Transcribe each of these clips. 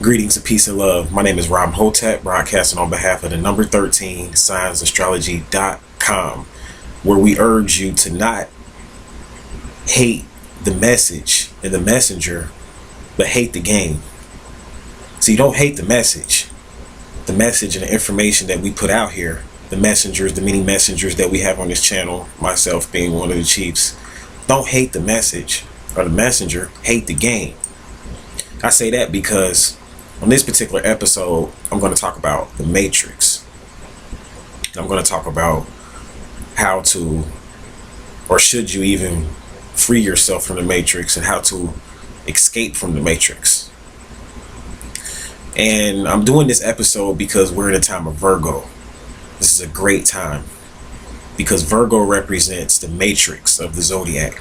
Greetings of peace and love. My name is Ram Hotep, broadcasting on behalf of the number 13 SignsAstrology.com, where we urge you to not hate the message and the messenger, but hate the game. So you don't hate the message and the information that we put out here, the messengers, the many messengers that we have on this channel, myself being one of the chiefs. Don't hate the message or the messenger, hate the game. I say that because on this particular episode, I'm going to talk about the Matrix. I'm going to talk about how to, or should you even free yourself from the Matrix, and how to escape from the Matrix. And I'm doing this episode because we're in a time of Virgo. This is a great time because Virgo represents the matrix of the zodiac.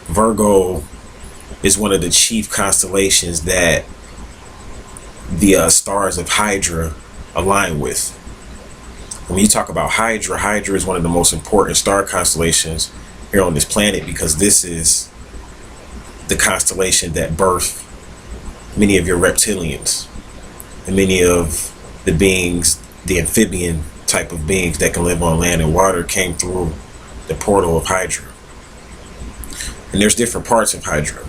Virgo is one of the chief constellations that the stars of Hydra align with. When you talk about Hydra, Hydra is one of the most important star constellations here on this planet, because this is the constellation that birthed many of your reptilians and many of the beings, the amphibian type of beings that can live on land and water, came through the portal of Hydra. And there's different parts of Hydra,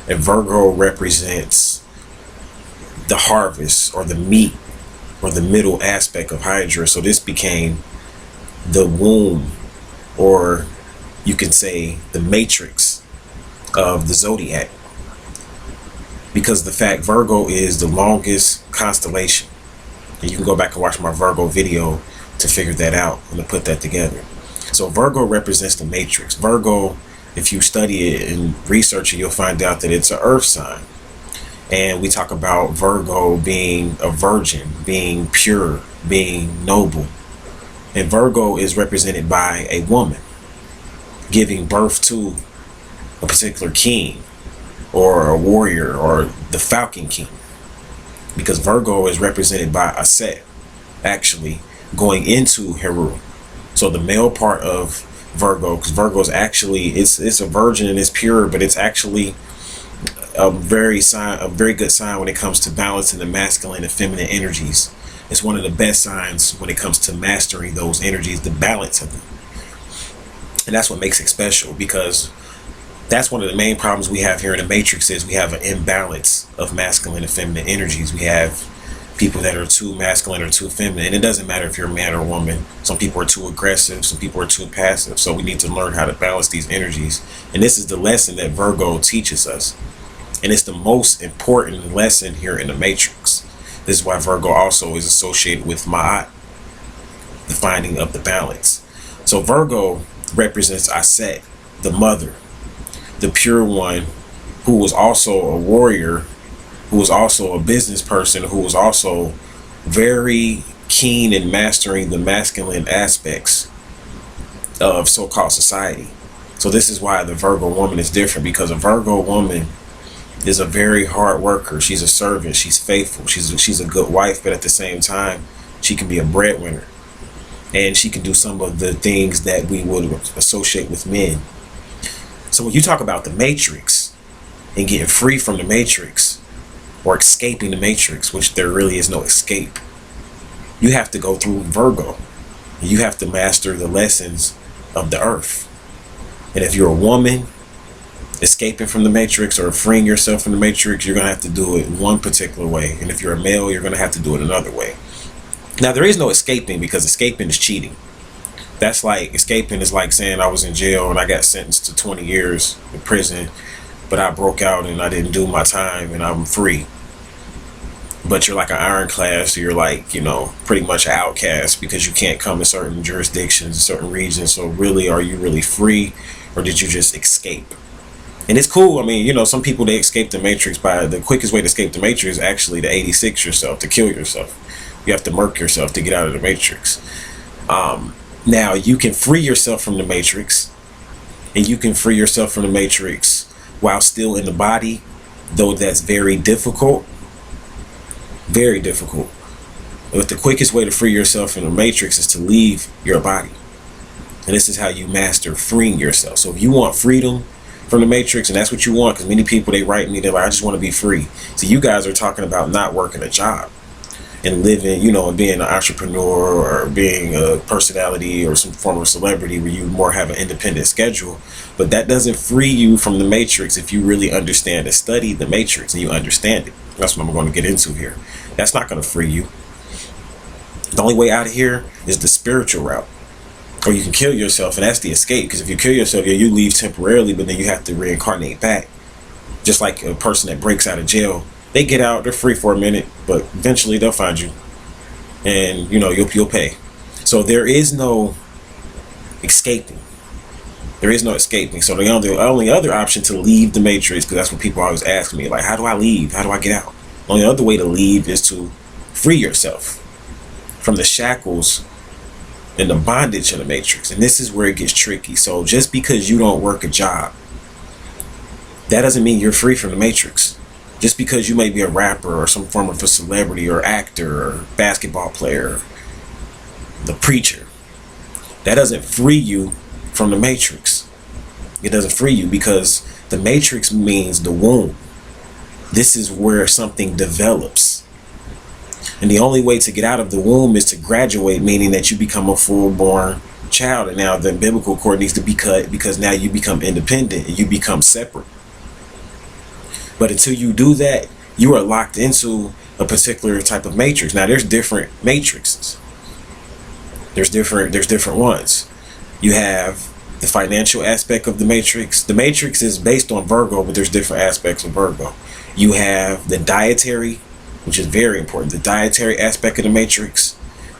and Virgo represents the harvest or the meat or the middle aspect of Hydra. So this became the womb, or you can say the matrix of the zodiac, because the fact Virgo is the longest constellation. And you can go back and watch my Virgo video to figure that out and to put that together. So Virgo represents the matrix. Virgo, if you study it and research it, you'll find out that it's an earth sign. And we talk about Virgo being a virgin, being pure, being noble. And Virgo is represented by a woman giving birth to a particular king or a warrior or the Falcon King. Because Virgo is represented by a set, actually going into Heru. So the male part of Virgo, because Virgo is actually, it's a virgin and it's pure, but it's actually a very good sign when it comes to balancing the masculine and feminine energies. It's one of the best signs when it comes to mastering those energies, the balance of them. And that's what makes it special, because that's one of the main problems we have here in the Matrix, is we have an imbalance of masculine and feminine energies. We have people that are too masculine or too feminine, and it doesn't matter if you're a man or a woman. Some people are too aggressive, some people are too passive. So we need to learn how to balance these energies. And this is the lesson that Virgo teaches us. And it's the most important lesson here in the Matrix. This is why Virgo also is associated with Ma'at, the finding of the balance. So Virgo represents Aset, the mother, the pure one, who was also a warrior, who was also a business person, who was also very keen in mastering the masculine aspects of so-called society. So this is why the Virgo woman is different, because a Virgo woman is a very hard worker. She's a servant. She's faithful. She's a good wife, but at the same time, she can be a breadwinner, and she can do some of the things that we would associate with men. So when you talk about the Matrix and getting free from the Matrix, or escaping the Matrix, which there really is no escape, you have to go through Virgo. You have to master the lessons of the earth. And if you're a woman escaping from the Matrix or freeing yourself from the Matrix, you're going to have to do it one particular way. And if you're a male, you're going to have to do it another way. Now, there is no escaping, because escaping is cheating. That's like, escaping is like saying I was in jail and I got sentenced to 20 years in prison, but I broke out and I didn't do my time and I'm free. But you're like an ironclad, so you're like, pretty much an outcast, because you can't come in certain jurisdictions, certain regions. So really, are you really free, or did you just escape? And it's cool. I mean, some people, they escape the Matrix by, the quickest way to escape the Matrix is actually to 86 yourself, to kill yourself. You have to murk yourself to get out of the Matrix. Now, you can free yourself from the Matrix, and you can free yourself from the Matrix while still in the body, though that's very difficult. Very difficult. But the quickest way to free yourself from the Matrix is to leave your body. And this is how you master freeing yourself. So if you want freedom from the matrix, and that's what you want, because many people, they write me, they're like, I just want to be free. So you guys are talking about not working a job and living, you know, and being an entrepreneur or being a personality or some form of celebrity where you more have an independent schedule. But that doesn't free you from the matrix if you really understand and study the matrix and you understand it. That's what I'm going to get into here. That's not going to free you. The only way out of here is the spiritual route. Or you can kill yourself, and that's the escape. Because if you kill yourself, yeah, you leave temporarily, but then you have to reincarnate back. Just like a person that breaks out of jail. They get out, they're free for a minute, but eventually they'll find you. And, you know, you'll pay. So there is no escaping. There is no escaping. So the only other option to leave the matrix, because that's what people always ask me, like, how do I leave? How do I get out? The only other way to leave is to free yourself from the shackles and the bondage of the matrix. And this is where it gets tricky. So just because you don't work a job, that doesn't mean you're free from the matrix. Just because you may be a rapper or some form of a celebrity or actor or basketball player, the preacher, that doesn't free you from the matrix. It doesn't free you, because the matrix means the womb. This is where something develops. And the only way to get out of the womb is to graduate, meaning that you become a full-born child. And now the biblical cord needs to be cut, because now you become independent and you become separate. But until you do that, you are locked into a particular type of matrix. Now there's different matrices. There's different ones. You have the financial aspect of the matrix. The matrix is based on Virgo, but there's different aspects of Virgo. You have the dietary, which is very important, the dietary aspect of the matrix.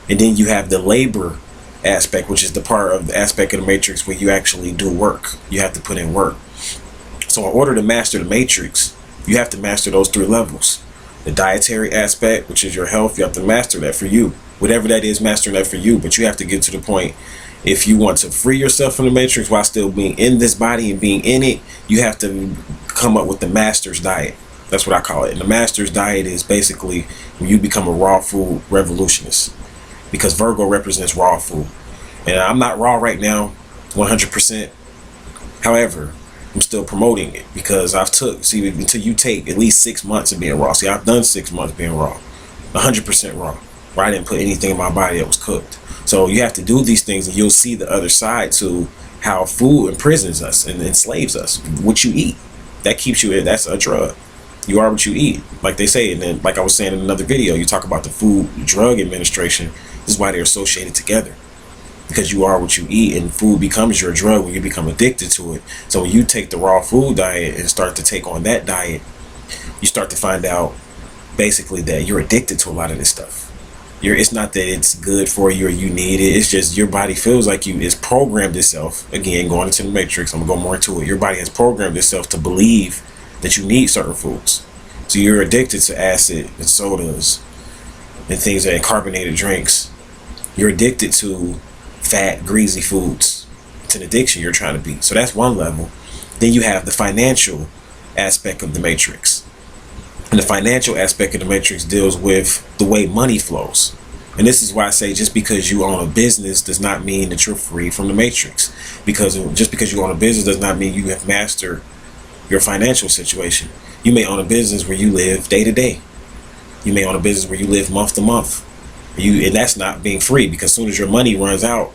And then you have the labor aspect, which is the part of the aspect of the matrix where you actually do work. You have to put in work. So in order to master the matrix, you have to master those 3 levels. The dietary aspect, which is your health, you have to master that for you. Whatever that is, master that for you. But you have to get to the point, if you want to free yourself from the matrix while still being in this body and being in it, you have to come up with the master's diet. That's what I call it. And the master's diet is basically when you become a raw food revolutionist, because Virgo represents raw food. And I'm not raw right now, 100%. However, I'm still promoting it, because until you take at least 6 months of being raw. See, I've done 6 months being raw, 100% raw, where I didn't put anything in my body that was cooked. So you have to do these things, and you'll see the other side to how food imprisons us and enslaves us. What you eat, that keeps you in. That's a drug. You are what you eat, like they say. And then, like I was saying in another video, you talk about the Food Drug Administration. This is why they're associated together, because you are what you eat, and food becomes your drug when you become addicted to it. So when you take the raw food diet and start to take on that diet, you start to find out basically that you're addicted to a lot of this stuff. It's not that it's good for you or you need it. It's just your body feels like it's programmed itself. Again, going into the matrix, I'm gonna go more into it. Your body has programmed itself to believe that you need certain foods. So you're addicted to acid and sodas and things and carbonated drinks. You're addicted to fat, greasy foods. It's an addiction you're trying to beat. So that's one level. Then you have the financial aspect of the matrix. And the financial aspect of the matrix deals with the way money flows. And this is why I say just because you own a business does not mean that you're free from the matrix. Because just because you own a business does not mean you have mastered your financial situation. You may own a business where you live day to day. You may own a business where you live month to month. And that's not being free, because as soon as your money runs out,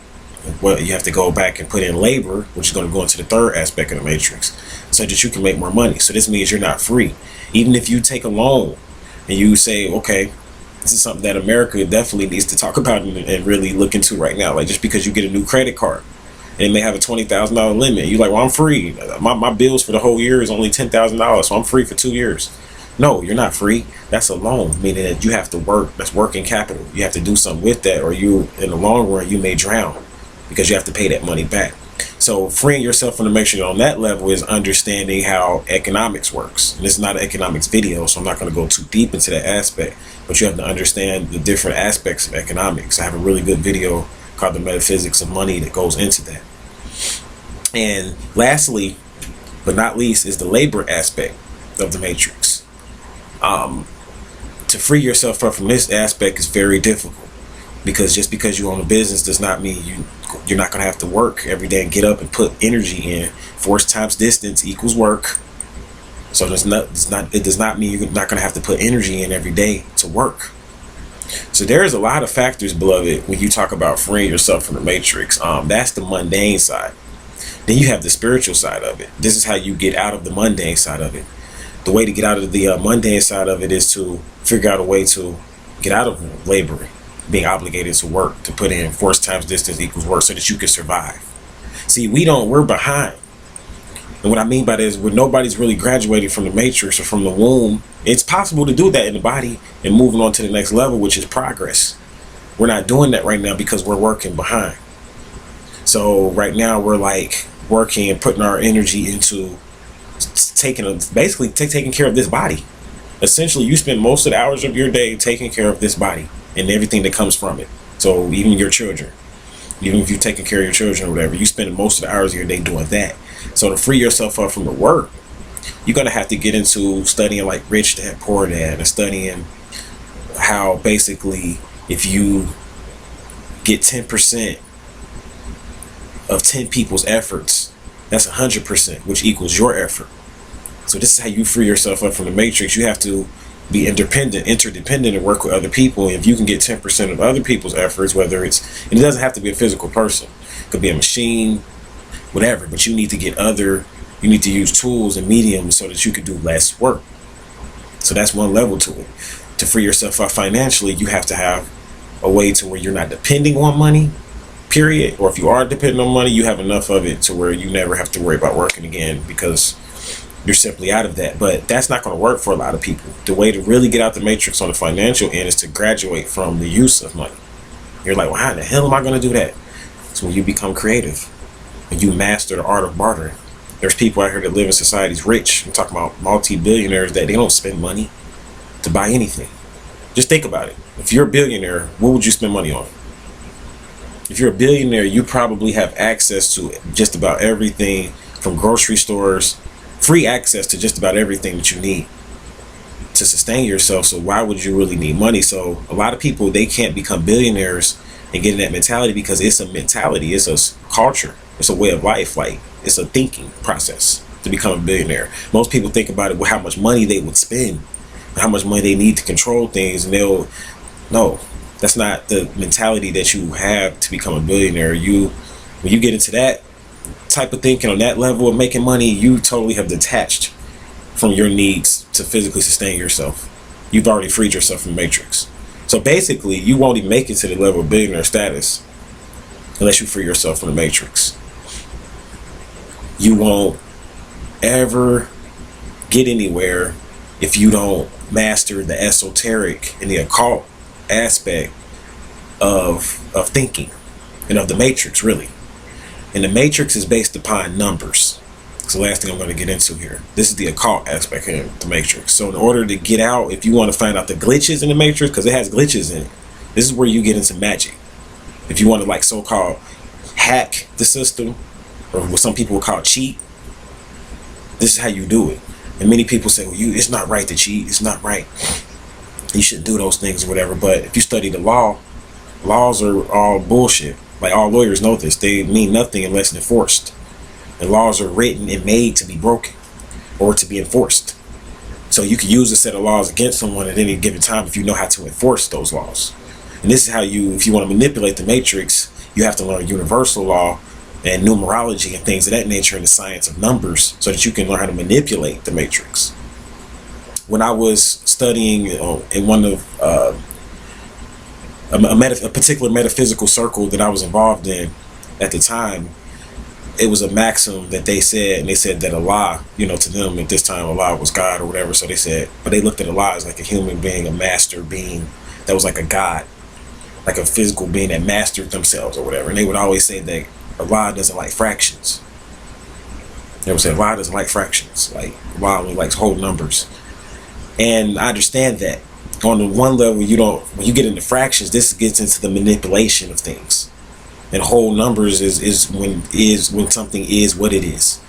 well, you have to go back and put in labor, which is going to go into the third aspect of the matrix, so that you can make more money. So this means you're not free. Even if you take a loan and you say, okay, this is something that America definitely needs to talk about and really look into right now. Like, just because you get a new credit card and it may have a $20,000 limit, you're like, well, I'm free. My bills for the whole year is only $10,000, so I'm free for 2 years. No, you're not free. That's a loan, meaning that you have to work. That's working capital. You have to do something with that, or you, in the long run, you may drown, because you have to pay that money back. So freeing yourself from the matrix on that level is understanding how economics works. And this is not an economics video, so I'm not going to go too deep into that aspect, but you have to understand the different aspects of economics. I have a really good video called The Metaphysics of Money that goes into that. And lastly, but not least, is the labor aspect of the matrix. To free yourself from this aspect is very difficult. because just because you own a business does not mean you're not going to have to work every day and get up and put energy in. Force times distance equals work. So it does not mean you're not going to have to put energy in every day to work. So there's a lot of factors, beloved, when you talk about freeing yourself from the matrix. That's the mundane side. Then you have the spiritual side of it. This is how you get out of the mundane side of it. The way to get out of the mundane side of it is to figure out a way to get out of laboring, being obligated to work, to put in force times distance equals work so that you can survive. See, we're behind. And what I mean by that is when nobody's really graduated from the matrix or from the womb, it's possible to do that in the body and moving on to the next level, which is progress. We're not doing that right now because we're working behind. So right now we're like working and putting our energy into taking care of this body. Essentially, you spend most of the hours of your day taking care of this body and everything that comes from it. So even your children, even if you're taking care of your children or whatever, you spend most of the hours of your day doing that. So to free yourself up from the work, you're going to have to get into studying like Rich Dad, Poor Dad, and studying how basically if you get 10% of 10 people's efforts, that's 100%, which equals your effort. So this is how you free yourself up from the matrix. You have to be interdependent, and work with other people. If you can get 10% of other people's efforts, and it doesn't have to be a physical person, it could be a machine, whatever, but you need to use tools and mediums so that you can do less work. So that's one level to it. To free yourself up financially, you have to have a way to where you're not depending on money, period. Or if you are depending on money, you have enough of it to where you never have to worry about working again because you're simply out of that. But that's not going to work for a lot of people. The way to really get out the matrix on the financial end is to graduate from the use of money. You're like, well, how the hell am I going to do that? So when you become creative and you master the art of bartering. There's people out here that live in societies rich. I'm talking about multi-billionaires that they don't spend money to buy anything. Just think about it. If you're a billionaire, what would you spend money on? If you're a billionaire, you probably have access to just about everything from grocery stores, free access to just about everything that you need to sustain yourself. So why would you really need money? So a lot of people, they can't become billionaires and get in that mentality because it's a mentality. It's a culture. It's a way of life. Like it's a thinking process to become a billionaire. Most people think about it with how much money they would spend, how much money they need to control things, and no, that's not the mentality that you have to become a billionaire. When you get into that type of thinking on that level of making money, you totally have detached from your needs to physically sustain yourself. You've already freed yourself from the matrix. So basically, you won't even make it to the level of billionaire status unless you free yourself from the matrix. You won't ever get anywhere if you don't master the esoteric and the occult aspect of thinking and of the matrix, really. And the matrix is based upon numbers. It's the last thing I'm going to get into here. This is the occult aspect of the matrix. So in order to get out, if you want to find out the glitches in the matrix, because it has glitches in it, this is where you get into magic. If you want to like so-called hack the system, or what some people would call cheat, this is how you do it. And many people say, well, it's not right to cheat. It's not right. You shouldn't do those things or whatever. But if you study the law, laws are all bullshit. Like all lawyers know this. They mean nothing unless enforced. And laws are written and made to be broken or to be enforced. So you can use a set of laws against someone at any given time if you know how to enforce those laws. And this is how if you want to manipulate the matrix, you have to learn universal law and numerology and things of that nature in the science of numbers so that you can learn how to manipulate the matrix. When I was studying in one of a particular metaphysical circle that I was involved in at the time, it was a maxim that they said, and they said that Allah, to them at this time, Allah was God or whatever. So they said, but they looked at Allah as like a human being, a master being that was like a God, like a physical being that mastered themselves or whatever. And they would always say that Allah doesn't like fractions. They would say Allah doesn't like fractions. Like Allah only likes whole numbers. And I understand that. On the one level, when you get into fractions, this gets into the manipulation of things. And whole numbers is when something is what it is.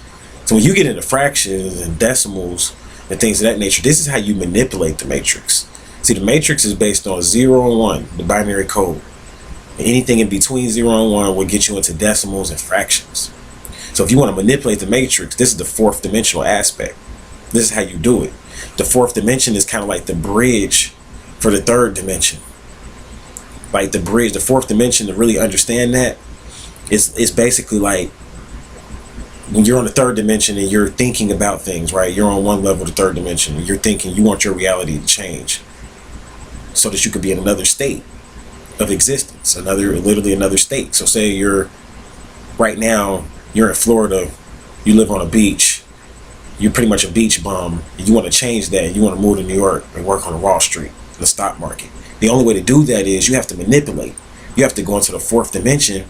So when you get into fractions and decimals and things of that nature, this is how you manipulate the matrix. See, the matrix is based on 0 and 1, the binary code. Anything in between 0 and 1 will get you into decimals and fractions. So if you want to manipulate the matrix, this is the fourth dimensional aspect. This is how you do it. The fourth dimension is kind of like the bridge for the third dimension. Like the bridge, the fourth dimension, to really understand that, it's basically like when you're on the third dimension and you're thinking about things, right? You're on one level, the third dimension, and you're thinking you want your reality to change so that you could be in another state of existence, literally another state. So say right now, you're in Florida, you live on a beach, you're pretty much a beach bum, and you want to change that, and you want to move to New York and work on Wall Street, the stock market. The only way to do that is you have to manipulate. You have to go into the fourth dimension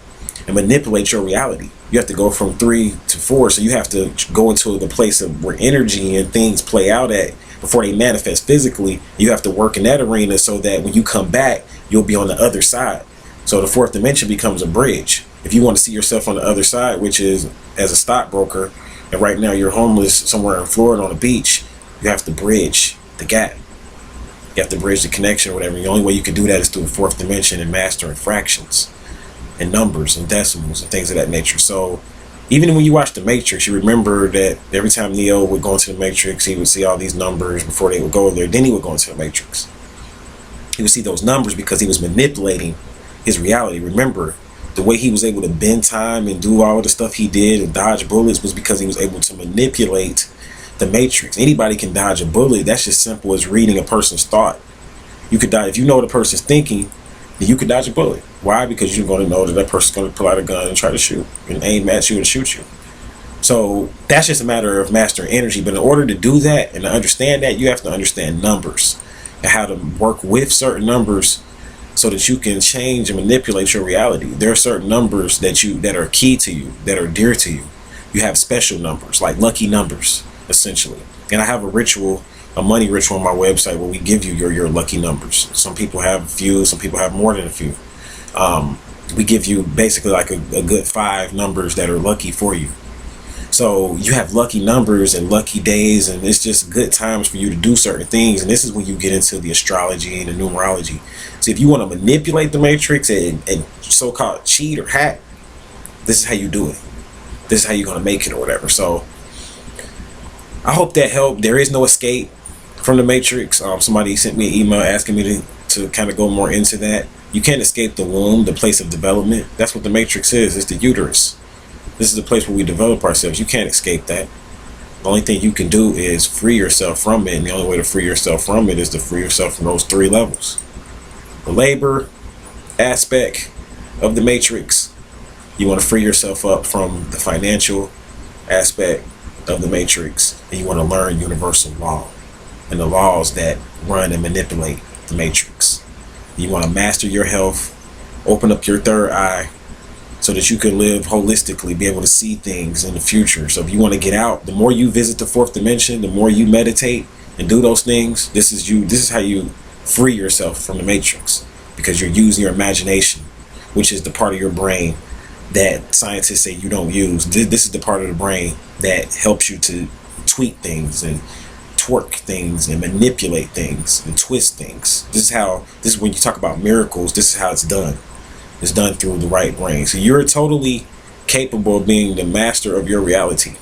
and manipulate your reality. You have to go from 3 to 4, so you have to go into the place of where energy and things play out at before they manifest physically. You have to work in that arena so that when you come back, you'll be on the other side. So the fourth dimension becomes a bridge. If you want to see yourself on the other side, which is as a stockbroker, and right now you're homeless somewhere in Florida on a beach, you have to bridge the gap. You have to bridge the connection or whatever. The only way you can do that is through the fourth dimension and mastering fractions and numbers and decimals and things of that nature. So even when you watch The Matrix, you remember that every time Neo would go into the Matrix, he would see all these numbers before they would go there. Then he would go into the Matrix. He would see those numbers because he was manipulating his reality. Remember, the way he was able to bend time and do all the stuff he did and dodge bullets was because he was able to manipulate the Matrix. Anybody can dodge a bullet. That's just simple as reading a person's thought. You could dodge, if you know what a person's thinking, then you could dodge a bullet. Why? Because you're going to know that person's going to pull out a gun and try to shoot and aim at you and shoot you. So that's just a matter of mastering energy. But in order to do that and to understand that, you have to understand numbers and how to work with certain numbers so that you can change and manipulate your reality. There are certain numbers that are key to you, that are dear to you. You have special numbers, like lucky numbers, essentially. And I have a money ritual on my website where we give you your lucky numbers. Some people have a few, some people have more than a few. We give you basically like a good 5 numbers that are lucky for you. So you have lucky numbers and lucky days, and it's just good times for you to do certain things. And this is when you get into the astrology and the numerology. So if you want to manipulate the matrix and so-called cheat or hack, this is how you do it. This is how you're going to make it or whatever. So I hope that helped. There is no escape from the matrix. Somebody sent me an email asking me to kind of go more into that. You can't escape the womb, the place of development. That's what the matrix is. It's the uterus. This is the place where we develop ourselves. You can't escape that. The only thing you can do is free yourself from it. And the only way to free yourself from it is to free yourself from those 3 levels. The labor aspect of the matrix. You want to free yourself up from the financial aspect of the matrix. And you want to learn universal law and the laws that run and manipulate the matrix. You want to master your health, open up your third eye, so that you can live holistically, be able to see things in the future. So if you want to get out, the more you visit the fourth dimension, the more you meditate and do those things, this is how you free yourself from the matrix, because you're using your imagination, which is the part of your brain that scientists say you don't use. This is the part of the brain that helps you to tweak things and twerk things and manipulate things and twist things. This is when you talk about miracles, this is how it's done. It's done through the right brain. So you're totally capable of being the master of your reality.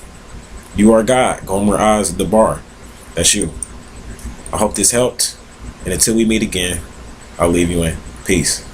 You are God. Gomer Oz at the bar. That's you. I hope this helped. And until we meet again, I'll leave you in. Peace.